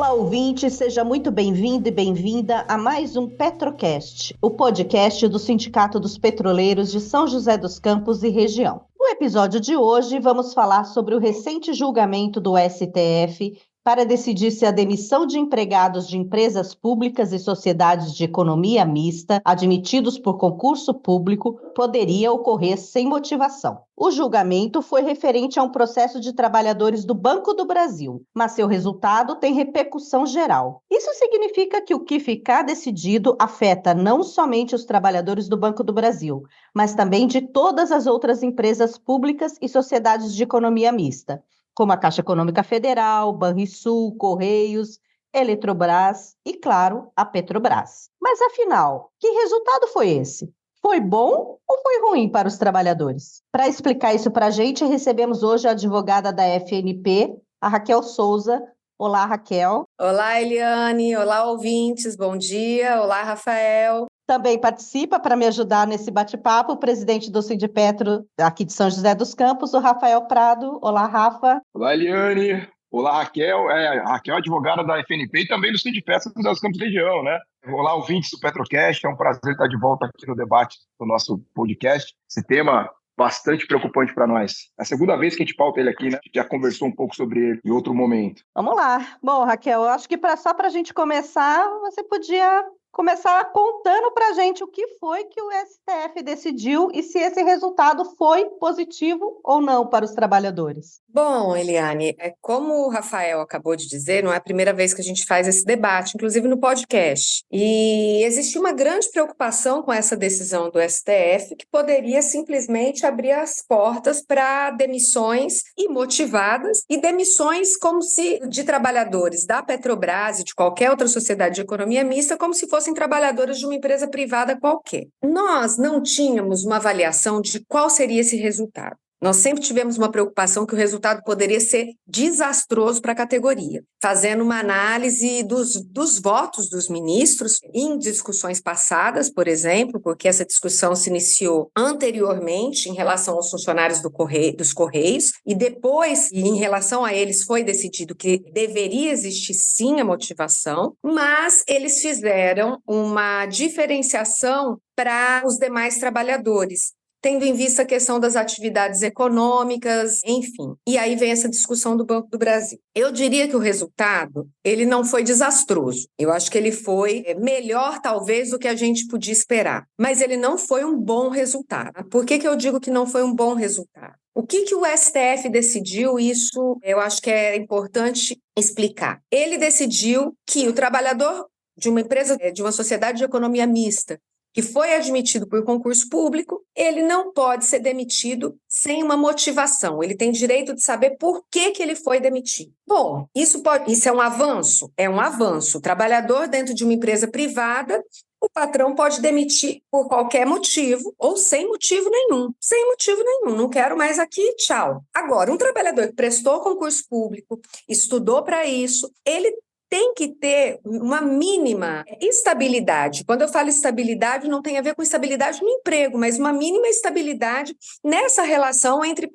Olá, ouvinte, seja muito bem-vindo e bem-vinda a mais um Petrocast, o podcast do Sindicato dos Petroleiros de São José dos Campos e região. No episódio de hoje, vamos falar sobre o recente julgamento do STF para decidir se a demissão de empregados de empresas públicas e sociedades de economia mista, admitidos por concurso público, poderia ocorrer sem motivação. O julgamento foi referente a um processo de trabalhadores do Banco do Brasil, mas seu resultado tem repercussão geral. Isso significa que o que ficar decidido afeta não somente os trabalhadores do Banco do Brasil, mas também de todas as outras empresas públicas e sociedades de economia mista, como a Caixa Econômica Federal, Banrisul, Correios, Eletrobras e, claro, a Petrobras. Mas, afinal, que resultado foi esse? Foi bom ou foi ruim para os trabalhadores? Para explicar isso para a gente, recebemos hoje a advogada da FNP, a Raquel Souza. Olá, Raquel. Olá, Eliane. Olá, ouvintes. Bom dia. Olá, Rafael. Também participa para me ajudar nesse bate-papo o presidente do Sindipetro aqui de São José dos Campos, o Rafael Prado. Olá, Rafa. Olá, Eliane. Olá, Raquel. Raquel é advogada da FNP e também do Sindipetro São José dos Campos região, né? Olá, ouvintes do Petrocast. É um prazer estar de volta aqui no debate do nosso podcast. Esse tema bastante preocupante para nós. É a segunda vez que a gente pauta ele aqui, né? A gente já conversou um pouco sobre ele em outro momento. Vamos lá. Bom, Raquel, eu acho que só para a gente começar, você podia começar contando para a gente o que foi que o STF decidiu e se esse resultado foi positivo ou não para os trabalhadores. Bom, Eliane, como o Rafael acabou de dizer, não é a primeira vez que a gente faz esse debate, inclusive no podcast. E existe uma grande preocupação com essa decisão do STF, que poderia simplesmente abrir as portas para demissões imotivadas e demissões como se de trabalhadores da Petrobras e de qualquer outra sociedade de economia mista, como se fossem trabalhadores de uma empresa privada qualquer. Nós não tínhamos uma avaliação de qual seria esse resultado. Nós sempre tivemos uma preocupação que o resultado poderia ser desastroso para a categoria, fazendo uma análise dos votos dos ministros em discussões passadas, por exemplo, porque essa discussão se iniciou anteriormente em relação aos funcionários dos Correios, e depois, em relação a eles, foi decidido que deveria existir sim a motivação, mas eles fizeram uma diferenciação para os demais trabalhadores, tendo em vista a questão das atividades econômicas, enfim. E aí vem essa discussão do Banco do Brasil. Eu diria que o resultado, ele não foi desastroso. Eu acho que ele foi melhor, talvez, do que a gente podia esperar. Mas ele não foi um bom resultado. Por que eu digo que não foi um bom resultado? O que o STF decidiu, isso eu acho que é importante explicar. Ele decidiu que o trabalhador de uma empresa, de uma sociedade de economia mista, que foi admitido por concurso público, ele não pode ser demitido sem uma motivação. Ele tem direito de saber por que ele foi demitido. Bom, isso é um avanço? É um avanço. O trabalhador dentro de uma empresa privada, o patrão pode demitir por qualquer motivo ou sem motivo nenhum. Sem motivo nenhum, não quero mais aqui, tchau. Agora, um trabalhador que prestou concurso público, estudou para isso, ele tem que ter uma mínima estabilidade. Quando eu falo estabilidade, não tem a ver com estabilidade no emprego, mas uma mínima estabilidade nessa relação entre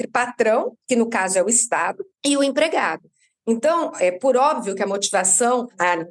patrão, que no caso é o Estado, e o empregado. Então, é por óbvio que a motivação,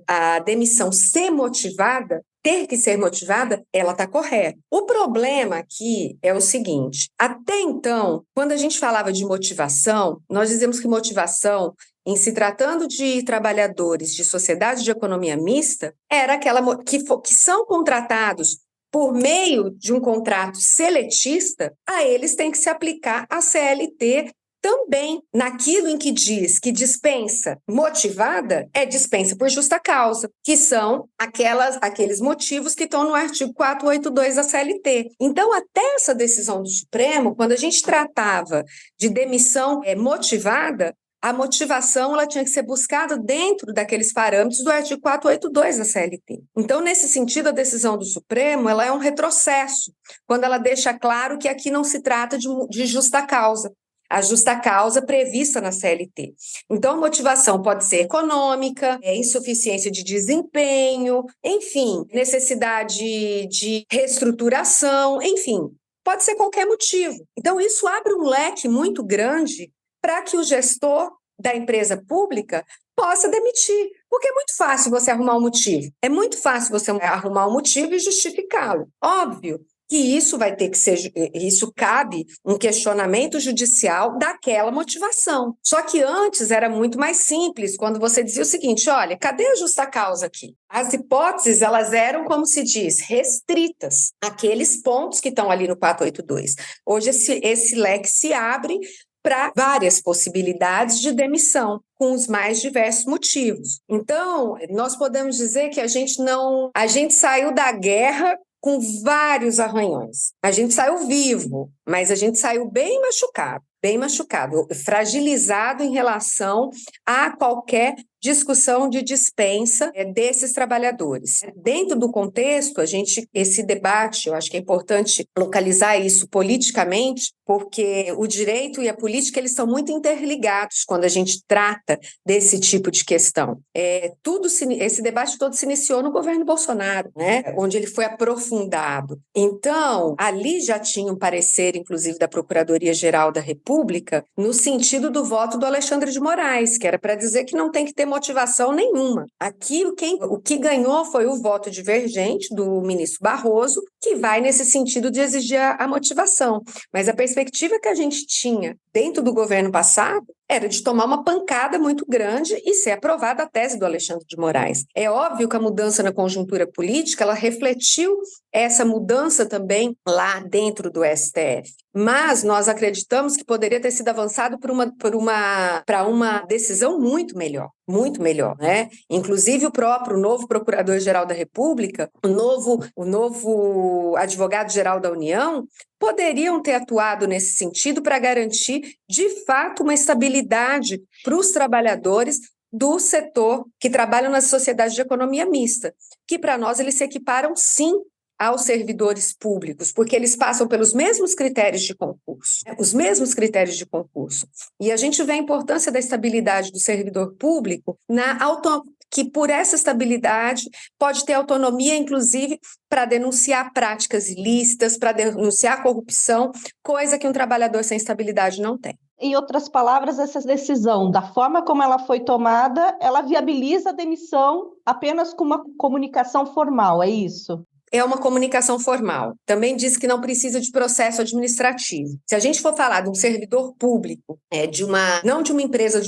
a demissão ser motivada, ter que ser motivada, ela está correta. O problema aqui é o seguinte: até então, quando a gente falava de motivação, nós dizemos que motivação, em se tratando de trabalhadores de sociedade de economia mista, era aquela que são contratados por meio de um contrato seletista, a eles tem que se aplicar a CLT também. Naquilo em que diz que dispensa motivada, é dispensa por justa causa, que são aqueles motivos que estão no artigo 482 da CLT. Então, até essa decisão do Supremo, quando a gente tratava de demissão motivada, a motivação ela tinha que ser buscada dentro daqueles parâmetros do artigo 482 da CLT. Então, nesse sentido, a decisão do Supremo ela é um retrocesso, quando ela deixa claro que aqui não se trata de justa causa, a justa causa prevista na CLT. Então, a motivação pode ser econômica, insuficiência de desempenho, enfim, necessidade de reestruturação, enfim, pode ser qualquer motivo. Então, isso abre um leque muito grande para que o gestor da empresa pública possa demitir, Porque é muito fácil você arrumar um motivo. É muito fácil você arrumar um motivo e justificá-lo. Óbvio que isso vai ter que ser, isso cabe um questionamento judicial daquela motivação. Só que antes era muito mais simples, quando você dizia o seguinte, olha, cadê a justa causa aqui? As hipóteses, elas eram, como se diz, restritas àqueles pontos que estão ali no 482. Hoje esse leque se abre para várias possibilidades de demissão, com os mais diversos motivos. Então, nós podemos dizer que a gente saiu da guerra com vários arranhões. A gente saiu vivo, mas a gente saiu bem machucado, fragilizado em relação a qualquer discussão de dispensa desses trabalhadores. Dentro do contexto, esse debate, eu acho que é importante localizar isso politicamente, porque o direito e a política, eles são muito interligados quando a gente trata desse tipo de questão. Esse debate todo se iniciou no governo Bolsonaro, né, onde ele foi aprofundado. Então, ali já tinha um parecer, inclusive, da Procuradoria-Geral da República, no sentido do voto do Alexandre de Moraes, que era para dizer que não tem que ter motivação nenhuma. Aqui, o que ganhou foi o voto divergente do ministro Barroso, que vai nesse sentido de exigir a motivação. Mas a perspectiva que a gente tinha dentro do governo passado era de tomar uma pancada muito grande e ser aprovada a tese do Alexandre de Moraes. É óbvio que a mudança na conjuntura política, ela refletiu essa mudança também lá dentro do STF. Mas nós acreditamos que poderia ter sido avançado para uma decisão muito melhor, né? Inclusive o novo Procurador-Geral da República, o novo Advogado-Geral da União, poderiam ter atuado nesse sentido para garantir, de fato, uma estabilidade para os trabalhadores do setor que trabalham nas sociedades de economia mista, que para nós eles se equiparam, sim, aos servidores públicos, porque eles passam pelos mesmos critérios de concurso, os mesmos critérios de concurso. E a gente vê a importância da estabilidade do servidor público que por essa estabilidade pode ter autonomia, inclusive, para denunciar práticas ilícitas, para denunciar corrupção, coisa que um trabalhador sem estabilidade não tem. Em outras palavras, essa decisão, da forma como ela foi tomada, ela viabiliza a demissão apenas com uma comunicação formal, é isso? É uma comunicação formal. Também diz que não precisa de processo administrativo. Se a gente for falar de um servidor público, não de uma empresa,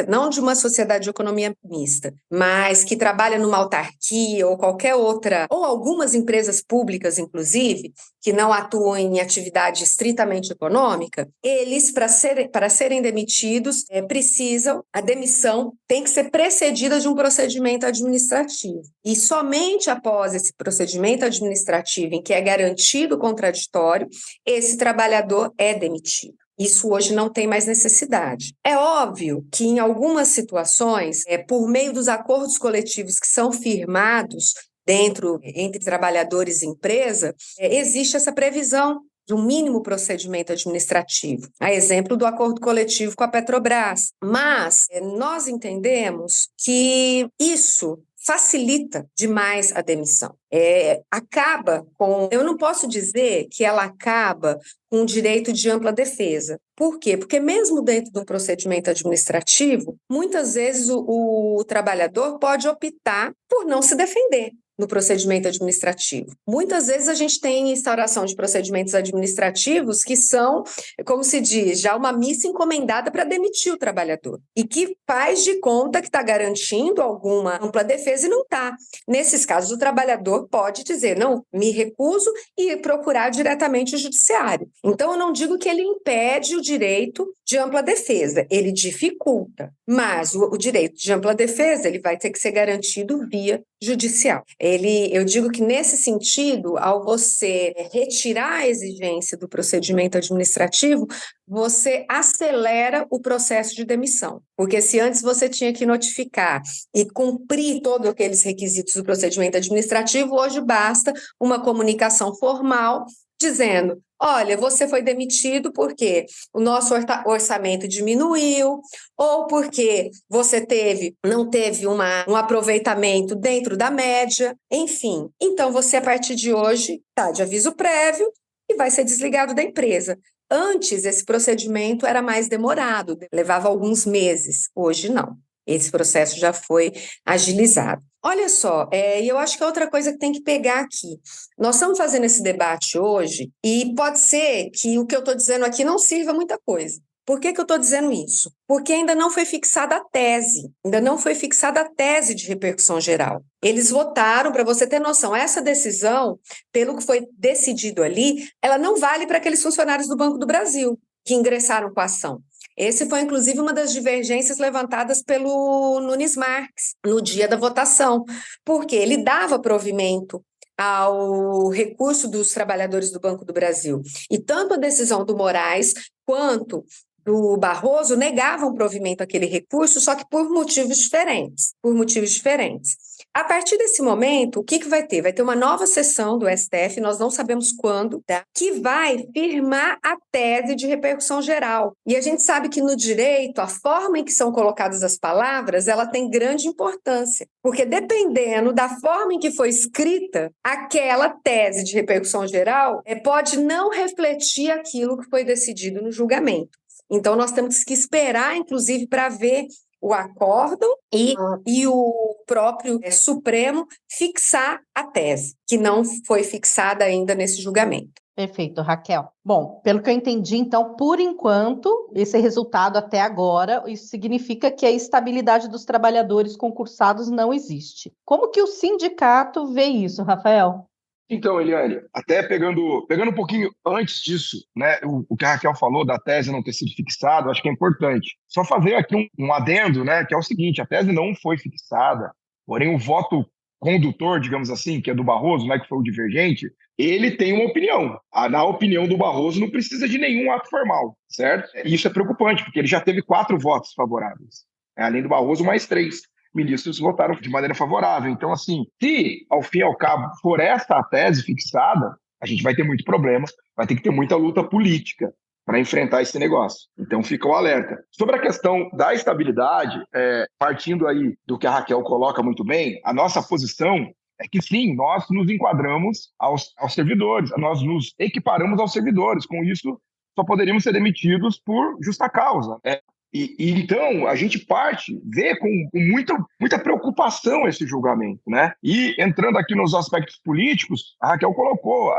não de uma sociedade de economia mista, mas que trabalha numa autarquia ou qualquer outra, ou algumas empresas públicas, inclusive, que não atuam em atividade estritamente econômica, eles, para serem demitidos, a demissão tem que ser precedida de um procedimento administrativo. E somente após esse procedimento administrativo em que é garantido o contraditório, esse trabalhador é demitido. Isso hoje não tem mais necessidade. É óbvio que em algumas situações, por meio dos acordos coletivos que são firmados entre trabalhadores e empresa, existe essa previsão de um mínimo procedimento administrativo, a exemplo do acordo coletivo com a Petrobras. Mas nós entendemos que isso facilita demais a demissão. Eu não posso dizer que ela acaba com o direito de ampla defesa. Por quê? Porque mesmo dentro de um procedimento administrativo, muitas vezes o trabalhador pode optar por não se defender no procedimento administrativo. Muitas vezes a gente tem instauração de procedimentos administrativos que são, como se diz, já uma missa encomendada para demitir o trabalhador e que faz de conta que está garantindo alguma ampla defesa e não está. Nesses casos, o trabalhador pode dizer, não, me recuso e procurar diretamente o judiciário. Então, eu não digo que ele impede o direito de ampla defesa, ele dificulta, mas o direito de ampla defesa ele vai ter que ser garantido via judicial. Eu digo que, nesse sentido, ao você retirar a exigência do procedimento administrativo, você acelera o processo de demissão. Porque se antes você tinha que notificar e cumprir todos aqueles requisitos do procedimento administrativo, hoje basta uma comunicação formal dizendo, olha, você foi demitido porque o nosso orçamento diminuiu, ou porque você não teve um aproveitamento dentro da média, enfim. Então, você, a partir de hoje, está de aviso prévio e vai ser desligado da empresa. Antes, esse procedimento era mais demorado, levava alguns meses, hoje não. esse processo já foi agilizado. Olha só, e eu acho que é outra coisa que tem que pegar aqui. Nós estamos fazendo esse debate hoje e pode ser que o que eu estou dizendo aqui não sirva muita coisa. Por que eu estou dizendo isso? Porque ainda não foi fixada a tese, de repercussão geral. Eles votaram, para você ter noção, essa decisão, pelo que foi decidido ali, ela não vale para aqueles funcionários do Banco do Brasil que ingressaram com a ação. Esse foi, inclusive, uma das divergências levantadas pelo Nunes Marques no dia da votação, porque ele dava provimento ao recurso dos trabalhadores do Banco do Brasil. E tanto a decisão do Moraes quanto do Barroso negavam provimento àquele recurso, só que por motivos diferentes. A partir desse momento, o que vai ter? Vai ter uma nova sessão do STF, nós não sabemos quando, tá? Que vai firmar a tese de repercussão geral. E a gente sabe que no direito, a forma em que são colocadas as palavras, ela tem grande importância, porque dependendo da forma em que foi escrita, aquela tese de repercussão geral pode não refletir aquilo que foi decidido no julgamento. Então, nós temos que esperar, inclusive, para ver o acórdão e o próprio Supremo fixar a tese, que não foi fixada ainda nesse julgamento. Perfeito, Raquel. Bom, pelo que eu entendi, então, por enquanto, esse resultado até agora, isso significa que a estabilidade dos trabalhadores concursados não existe. Como que o sindicato vê isso, Rafael? Então, Eliane, até pegando um pouquinho antes disso, né, o que a Raquel falou da tese não ter sido fixada, acho que é importante. Só fazer aqui um adendo, né, que é o seguinte, a tese não foi fixada, porém o voto condutor, digamos assim, que é do Barroso, né, que foi o divergente, ele tem uma opinião. Na opinião do Barroso não precisa de nenhum ato formal, certo? E isso é preocupante, porque ele já teve 4 votos favoráveis, além do Barroso, mais 3 ministros votaram de maneira favorável. Então, assim, se, ao fim e ao cabo, for essa a tese fixada, a gente vai ter muito problema, vai ter que ter muita luta política para enfrentar esse negócio. Então, fica o alerta. Sobre a questão da estabilidade, partindo aí do que a Raquel coloca muito bem, a nossa posição é que, sim, nós nos enquadramos aos servidores, nós nos equiparamos aos servidores. Com isso, só poderíamos ser demitidos por justa causa. Então, a gente vê com muita preocupação esse julgamento, né? E entrando aqui nos aspectos políticos, a Raquel colocou,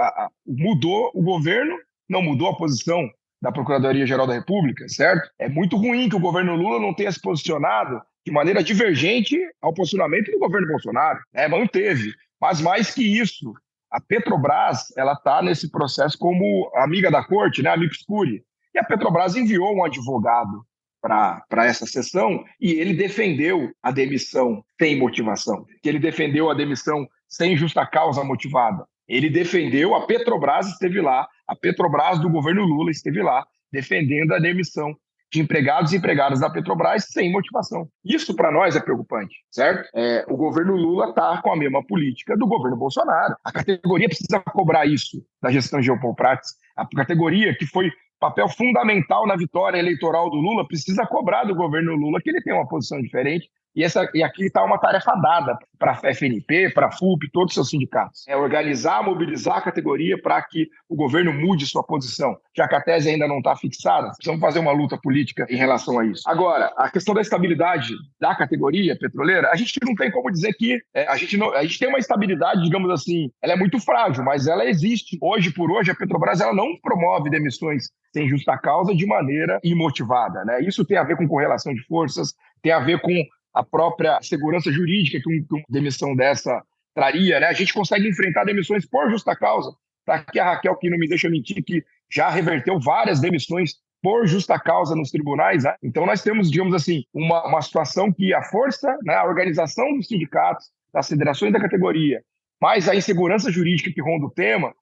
mudou o governo, não mudou a posição da Procuradoria-Geral da República, certo? É muito ruim que o governo Lula não tenha se posicionado de maneira divergente ao posicionamento do governo Bolsonaro, né? Manteve. Mas mais que isso, a Petrobras, ela está nesse processo como amiga da corte, né? Amigo escure. E a Petrobras enviou um advogado para essa sessão, e ele defendeu a demissão sem motivação, que ele defendeu a demissão sem justa causa motivada. Ele defendeu, a Petrobras esteve lá, a Petrobras do governo Lula esteve lá, defendendo a demissão de empregados e empregadas da Petrobras sem motivação. Isso para nós é preocupante, certo? O governo Lula está com a mesma política do governo Bolsonaro. A categoria precisa cobrar isso da gestão Geopolprates. A categoria que foi papel fundamental na vitória eleitoral do Lula, precisa cobrar do governo Lula que ele tem uma posição diferente. E aqui está uma tarefa dada para a FNP, para a FUP, todos os seus sindicatos. É organizar, mobilizar a categoria para que o governo mude sua posição. Já que a tese ainda não está fixada, precisamos fazer uma luta política em relação a isso. Agora, a questão da estabilidade da categoria petroleira, a gente não tem como dizer que a gente tem uma estabilidade, digamos assim, ela é muito frágil, mas ela existe. Hoje por hoje, a Petrobras ela não promove demissões sem justa causa de maneira imotivada, né? Isso tem a ver com correlação de forças, tem a ver com a própria segurança jurídica que uma demissão dessa traria, né? A gente consegue enfrentar demissões por justa causa. Tá aqui a Raquel, que não me deixa mentir, que já reverteu várias demissões por justa causa nos tribunais, né? Então nós temos, digamos assim, uma situação que a força, né, a organização dos sindicatos, das federações da categoria, mais a insegurança jurídica que ronda o tema,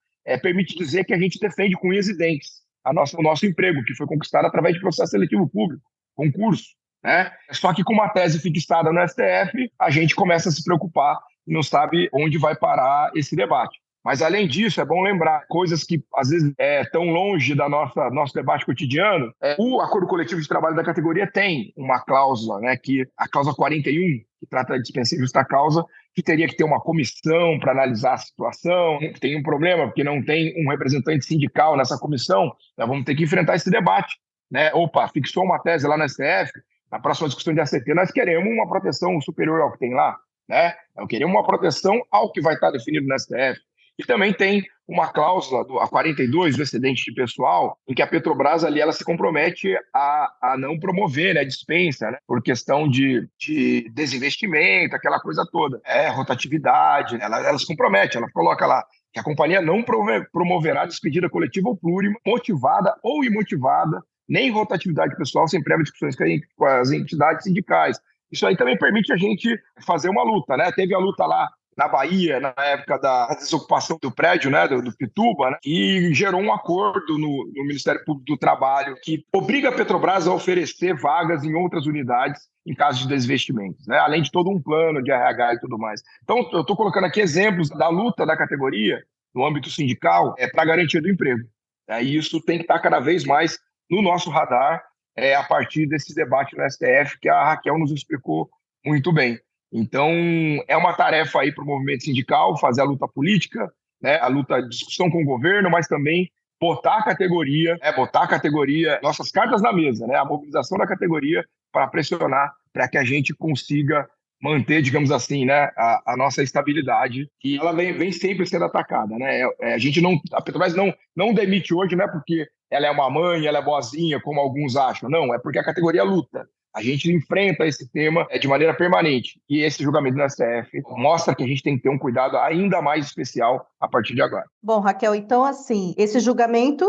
permite dizer que a gente defende com unhas e dentes o nosso emprego, que foi conquistado através de processo seletivo público, concurso, né? Só que com uma tese fixada no STF, a gente começa a se preocupar e não sabe onde vai parar esse debate. Mas, além disso, é bom lembrar coisas que, às vezes, estão longe da nosso debate cotidiano. O acordo coletivo de trabalho da categoria tem uma cláusula, né, a cláusula 41, que trata da dispensa em justa causa, que teria que ter uma comissão para analisar a situação. Tem um problema, porque não tem um representante sindical nessa comissão. Nós vamos ter que enfrentar esse debate, né? Fixou uma tese lá no STF, na próxima discussão de ACT, nós queremos uma proteção superior ao que tem lá, né? Nós queremos uma proteção ao que vai estar definido no STF. E também tem uma cláusula, a 42 do excedente de pessoal, em que a Petrobras ali ela se compromete a não promover, né, a dispensa, né, por questão de desinvestimento, aquela coisa toda. Rotatividade, ela se compromete, ela coloca lá que a companhia não promoverá despedida coletiva ou plurima, motivada ou imotivada, nem rotatividade pessoal, sem prévias discussões com as entidades sindicais. Isso aí também permite a gente fazer uma luta, né? Teve a luta lá na Bahia, na época da desocupação do prédio, né, do Pituba, né, e gerou um acordo no Ministério Público do Trabalho que obriga a Petrobras a oferecer vagas em outras unidades em caso de desinvestimentos, né, além de todo um plano de RH e tudo mais. Então, eu estou colocando aqui exemplos da luta da categoria no âmbito sindical para a garantia do emprego. E isso tem que estar cada vez mais no nosso radar a partir desse debate no STF que a Raquel nos explicou muito bem. Então, é uma tarefa aí para o movimento sindical fazer a luta política, né, a luta de discussão com o governo, mas também botar a categoria, nossas cartas na mesa, né, a mobilização da categoria para pressionar para que a gente consiga manter, digamos assim, né, a nossa estabilidade, que ela vem sempre sendo atacada, né? A Petrobras não demite hoje, não é porque ela é uma mãe, ela é boazinha, como alguns acham, não, é porque a categoria luta. A gente enfrenta esse tema de maneira permanente. E esse julgamento do STF mostra que a gente tem que ter um cuidado ainda mais especial a partir de agora. Bom, Raquel, então, assim, esse julgamento,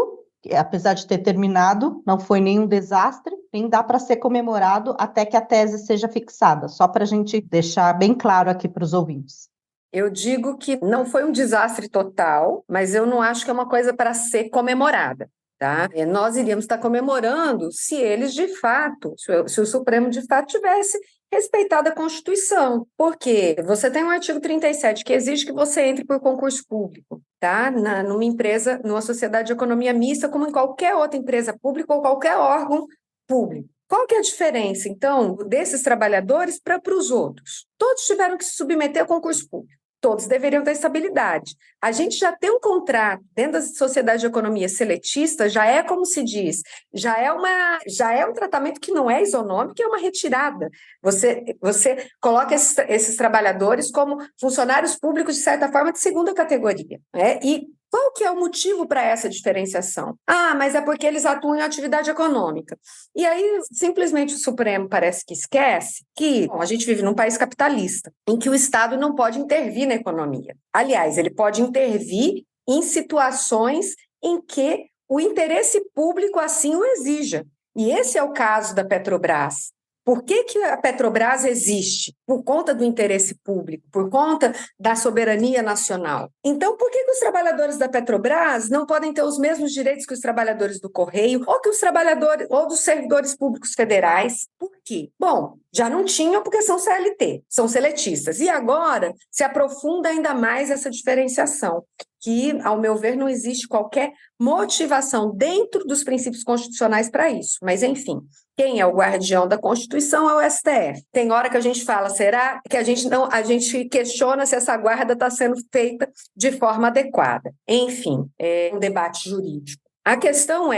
apesar de ter terminado, não foi nenhum desastre, nem dá para ser comemorado até que a tese seja fixada, só para a gente deixar bem claro aqui para os ouvintes. Eu digo que não foi um desastre total, mas eu não acho que é uma coisa para ser comemorada. Tá? Nós iríamos estar comemorando se eles de fato, se o Supremo de fato tivesse respeitado a Constituição, porque você tem um artigo 37 que exige que você entre por concurso público, tá? Numa empresa, numa sociedade de economia mista, como em qualquer outra empresa pública ou qualquer órgão público. Qual que é a diferença, então, desses trabalhadores para os outros? Todos tiveram que se submeter a concurso público. Todos deveriam ter estabilidade. A gente já tem um contrato dentro da sociedade de economia seletista, já é como se diz, já é um tratamento que não é isonômico, é uma retirada. Você coloca esses trabalhadores como funcionários públicos, de certa forma, de segunda categoria, né? E qual que é o motivo para essa diferenciação? Mas é porque eles atuam em atividade econômica. E aí, simplesmente, o Supremo parece que esquece que a gente vive num país capitalista, em que o Estado não pode intervir na economia. Aliás, ele pode intervir em situações em que o interesse público assim o exija. E esse é o caso da Petrobras. Por que a Petrobras existe? Por conta do interesse público, por conta da soberania nacional. Então, por que os trabalhadores da Petrobras não podem ter os mesmos direitos que os trabalhadores do Correio ou que os trabalhadores ou dos servidores públicos federais? Por quê? Bom, já não tinham porque são CLT, são seletistas. E agora se aprofunda ainda mais essa diferenciação, que, ao meu ver, não existe qualquer motivação dentro dos princípios constitucionais para isso. Mas, enfim, quem é o guardião da Constituição é o STF. Tem hora que a gente fala, será que a gente questiona se essa guarda está sendo feita de forma adequada. Enfim, é um debate jurídico. A questão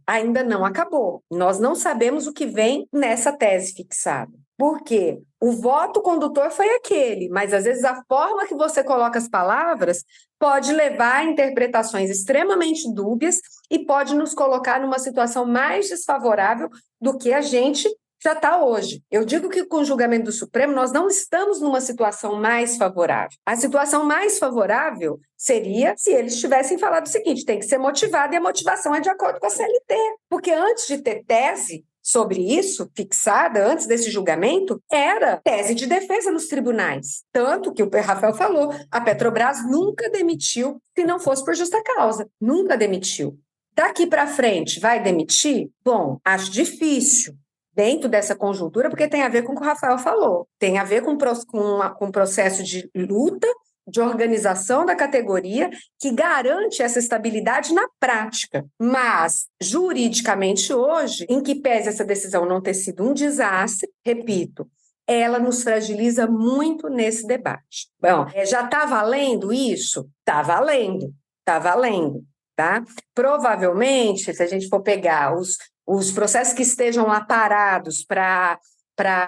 ainda não acabou. Nós não sabemos o que vem nessa tese fixada. Por quê? O voto condutor foi aquele, mas às vezes a forma que você coloca as palavras pode levar a interpretações extremamente dúbias e pode nos colocar numa situação mais desfavorável do que a gente já está hoje. Eu digo que com o julgamento do Supremo nós não estamos numa situação mais favorável. A situação mais favorável seria se eles tivessem falado o seguinte, tem que ser motivado e a motivação é de acordo com a CLT. Porque antes de ter tese sobre isso, fixada antes desse julgamento, era tese de defesa nos tribunais. Tanto que o Rafael falou, a Petrobras nunca demitiu se não fosse por justa causa. Nunca demitiu. Daqui para frente, vai demitir? Bom, acho difícil. Dentro dessa conjuntura, porque tem a ver com o que o Rafael falou. Tem a ver com um processo de luta, de organização da categoria, que garante essa estabilidade na prática. Mas, juridicamente hoje, em que pese essa decisão não ter sido um desastre, repito, ela nos fragiliza muito nesse debate. Bom, já está valendo isso? Está valendo, tá? Provavelmente, se a gente for pegar os processos que estejam lá parados para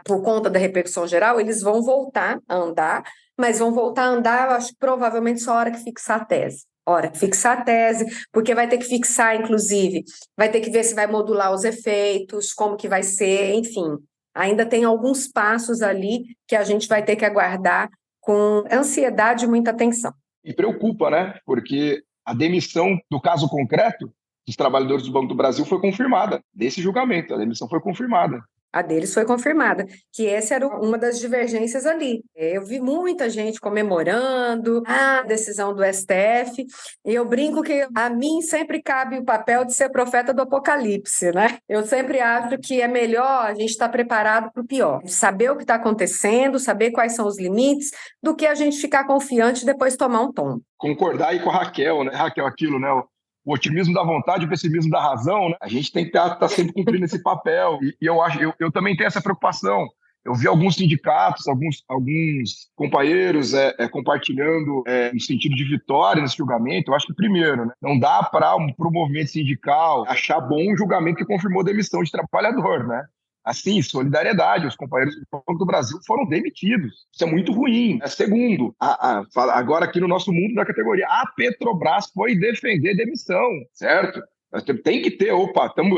por conta da repercussão geral, eles vão voltar a andar, mas vão voltar a andar, eu acho que provavelmente só a hora que fixar a tese. Hora que fixar a tese, porque vai ter que fixar, inclusive, vai ter que ver se vai modular os efeitos, como que vai ser, enfim. Ainda tem alguns passos ali que a gente vai ter que aguardar com ansiedade e muita atenção. E preocupa, né? Porque a demissão do caso concreto dos trabalhadores do Banco do Brasil foi confirmada, desse julgamento, a demissão foi confirmada. A deles foi confirmada, que essa era uma das divergências ali. Eu vi muita gente comemorando a decisão do STF, e eu brinco que a mim sempre cabe o papel de ser profeta do apocalipse, né? Eu sempre acho que é melhor a gente estar preparado para o pior, saber o que está acontecendo, saber quais são os limites, do que a gente ficar confiante e depois tomar um tombo. Concordar aí com a Raquel, né? Raquel, aquilo, né? O otimismo da vontade, o pessimismo da razão, né? A gente tem que estar sempre cumprindo esse papel. E eu também tenho essa preocupação. Eu vi alguns sindicatos, alguns companheiros compartilhando no sentido de vitória nesse julgamento. Eu acho que, primeiro, né, não dá para o movimento sindical achar bom um julgamento que confirmou a demissão de trabalhador, né? Assim, solidariedade, os companheiros do Banco do Brasil foram demitidos. Isso é muito ruim. Segundo, agora aqui no nosso mundo da categoria, a Petrobras foi defender demissão, certo? Tem que ter,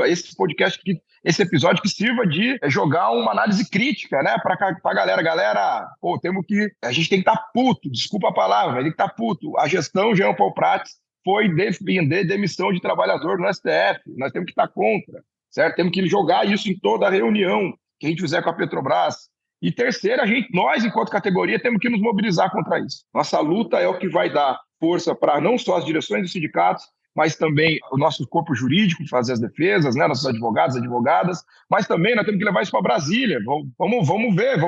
esse podcast, esse episódio que sirva de jogar uma análise crítica, né, para a galera. Galera, a gente tem que estar puto, desculpa a palavra, tem que estar puto. A gestão Jean Paul Prats foi defender demissão de trabalhador no STF, nós temos que estar contra. Certo? Temos que jogar isso em toda a reunião que a gente fizer com a Petrobras. E terceiro, nós, enquanto categoria, temos que nos mobilizar contra isso. Nossa luta é o que vai dar força para não só as direções dos sindicatos, mas também o nosso corpo jurídico fazer as defesas, né? Nossos advogados, advogadas, mas também nós temos que levar isso para Brasília. Vamos ver,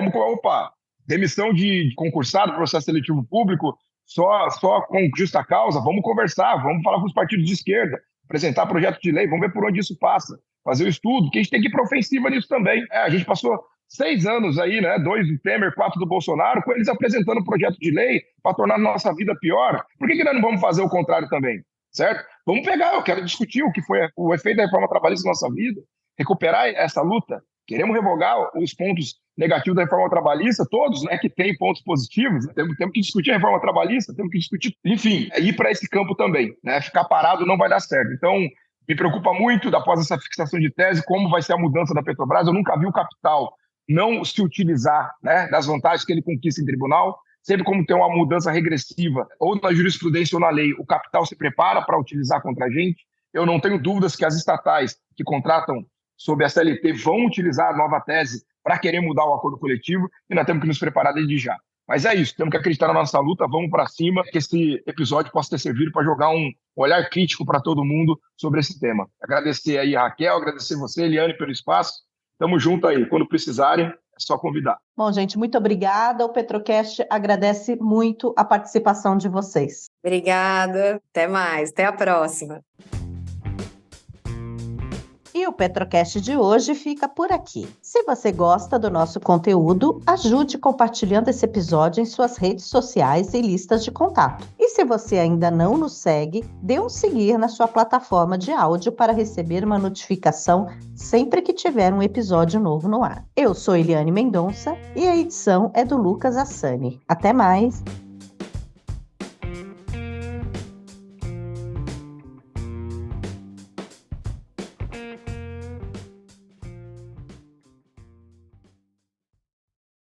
demissão de concursado, processo seletivo público, só com justa causa, vamos conversar, vamos falar com os partidos de esquerda, apresentar projeto de lei, vamos ver por onde isso passa. Fazer o estudo, que a gente tem que ir para ofensiva nisso também. A gente passou 6 anos aí, né? 2 do Temer, 4 do Bolsonaro, com eles apresentando projeto de lei para tornar a nossa vida pior. Por que nós não vamos fazer o contrário também? Certo? Vamos pegar, eu quero discutir o que foi o efeito da reforma trabalhista na nossa vida, recuperar essa luta. Queremos revogar os pontos negativos da reforma trabalhista, todos, né, que tem pontos positivos. Temos que discutir a reforma trabalhista, temos que discutir, enfim, ir para esse campo também. Né? Ficar parado não vai dar certo. Então, me preocupa muito, após essa fixação de tese, como vai ser a mudança da Petrobras. Eu nunca vi o capital não se utilizar, né, das vantagens que ele conquista em tribunal. Sempre como tem uma mudança regressiva, ou na jurisprudência ou na lei, o capital se prepara para utilizar contra a gente. Eu não tenho dúvidas que as estatais que contratam sob a CLT vão utilizar a nova tese para querer mudar o acordo coletivo, e nós temos que nos preparar desde já. Mas é isso, temos que acreditar na nossa luta, vamos para cima, que esse episódio possa ter servido para jogar um olhar crítico para todo mundo sobre esse tema. Agradecer aí a Raquel, agradecer você, Eliane, pelo espaço. Tamo junto aí, quando precisarem, é só convidar. Bom, gente, muito obrigada. O Petrocast agradece muito a participação de vocês. Obrigada, até mais, até a próxima. E o Petrocast de hoje fica por aqui. Se você gosta do nosso conteúdo, ajude compartilhando esse episódio em suas redes sociais e listas de contato. E se você ainda não nos segue, dê um seguir na sua plataforma de áudio para receber uma notificação sempre que tiver um episódio novo no ar. Eu sou Eliane Mendonça e a edição é do Lucas Assani. Até mais!